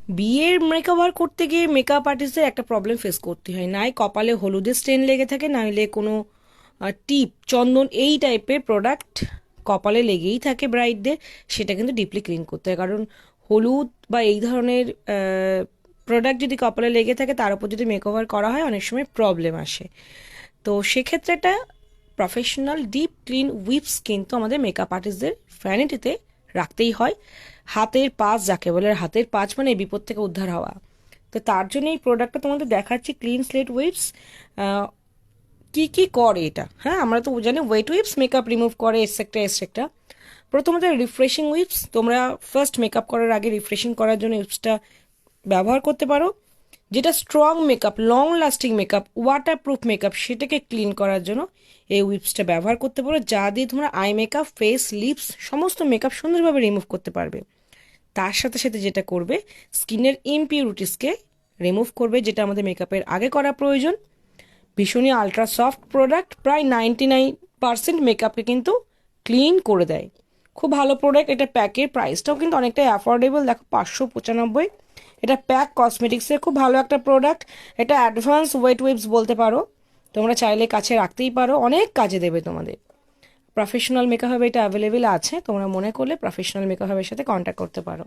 বিয়ের মেকওভার করতে গিয়ে মেকআপ আর্টিস্টদের একটা প্রবলেম ফেস করতে হয়, নাই কপালে হলুদের স্টেন লেগে থাকে, নাইলে কোনো টিপ চন্দন এই টাইপের প্রোডাক্ট কপালে লেগেই থাকে ব্রাইডদের। সেটা কিন্তু ডিপলি ক্লিন করতে হয়, কারণ হলুদ বা এই ধরনের প্রোডাক্ট যদি কপালে লেগে থাকে তার উপর যদি মেকওভার করা হয় অনেক সময় প্রবলেম আসে। তো সেক্ষেত্রে একটা প্রফেশনাল ডিপ ক্লিন উইপস কিন্তু আমাদের মেকআপ আর্টিস্টদের ভ্যানিটিতে রাখতেই হয়। হাতের পাঁচ যাকে বলে, আর হাতের পাঁচ মানে এই বিপদ থেকে উদ্ধার হওয়া। তো তার জন্য এই প্রোডাক্টটা তোমাদের দেখাচ্ছি, ক্লিন স্লেট উইপস। কি কি করে এটা? হ্যাঁ, আমরা তো জানি ওয়েট উইপস মেকআপ রিমুভ করে এটসেট্রা এটসেট্রা। প্রথমত রিফ্রেশিং উইপস, তোমরা ফার্স্ট মেকআপ করার আগে রিফ্রেশিং করার জন্য উইপসটা ব্যবহার করতে পারো। যেটা strong makeup, long lasting makeup, waterproof makeup সেটাকে ক্লিন করার জন্য এই উইপসটা ব্যবহার করতে পারো, যা দিয়ে তোমরা আই মেকআপ, ফেস, লিপস সমস্ত মেকআপ সুন্দরভাবে রিমুভ করতে পারবে। তার সাথে সাথে যেটা করবে, স্কিনের ইমপিউরিটিসকে রিমুভ করবে, যেটা আমাদের মেকআপের আগে করা প্রয়োজন। ভীষণই আলট্রা সফট প্রোডাক্ট, প্রায় 99% মেকআপকে কিন্তু ক্লিন করে দেয়। খুব ভালো প্রোডাক্ট। এটা প্যাকের প্রাইসটাও কিন্তু অনেকটাই অ্যাফোর্ডেবল, দেখো 595। এটা প্যাক কসমেটিক্সের খুব ভালো একটা প্রোডাক্ট। এটা অ্যাডভান্স ওয়েট ওয়েবস বলতে পারো, তোমরা চাইলে কাছে রাখতেই পারো, অনেক কাজে দেবে তোমাদের। প্রফেশনাল মেকআপ হবে এটা অ্যাভেলেবেল আছে, তোমরা মনে করলে প্রফেশনাল মেকআপ হাবের সাথে কন্ট্যাক্ট করতে পারো।